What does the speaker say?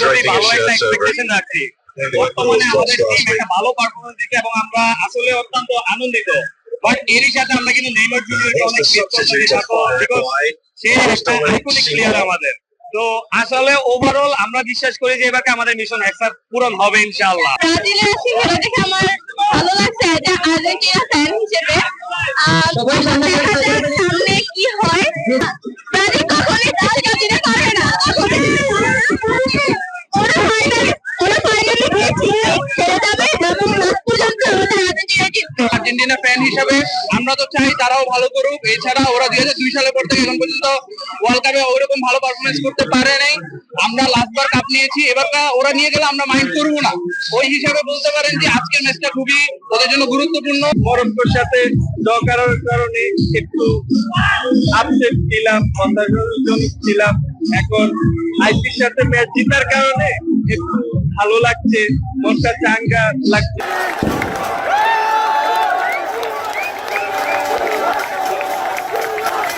প্রতি ভালো একটা এক্সপেকটেশন রাখছি। বর্তমানে আমাদের টিম একটা ভালো পারফরম্যান্স দিচ্ছে এবং আমরা আসলে অত্যন্ত আনন্দিত। বাট এরই সাথে আমরা কিন্তু নেইমার জুনিয়রকে অনেক মিস করতেছি, বিকজ সে একটা আইকনিক প্লেয়ার আমাদের। তো আসলে ওভারঅল আমরা বিশ্বাস করি যে এবারে আমাদের মিশন একসাথ পূরণ হবে ইনশাআল্লাহ। ব্রাজিলের খেলা দেখে আমার ভালো লাগছে এটা আর্জেন্টিনা ফ্যান হিসেবে। সামনে কি হয়, ব্রাজিল কখনোই আর্জেন্টিনা পারে না। আর্জেন্টিনা ফ্যান হিসেবে আমরা তো চাই তারাও ভালো করুক। এছাড়া ওরা 2002 সালের পর থেকে এখন পর্যন্ত ওয়ার্ল্ড কাপে ওইরকম ভালো পারফরমেন্স করতে পারে নাই। আমরা লাস্টবার কাপ নিয়েছি, এবার ওরা নিয়ে গেলে আমরা মাইন্ড করবো না। ওই হিসাবে বলতে পারেন যে আজকের ম্যাচটা খুবই ওদের জন্য গুরুত্বপূর্ণ। মরক্কোর সাথে ড্র করার কারণে একটু আপসেট ছিলাম, হতাশাজনক ছিলাম। এখন আইসির সাথে ম্যাচ জেতার কারণে একটু ভালো লাগছে, মনটা চাঙ্গা লাগছে।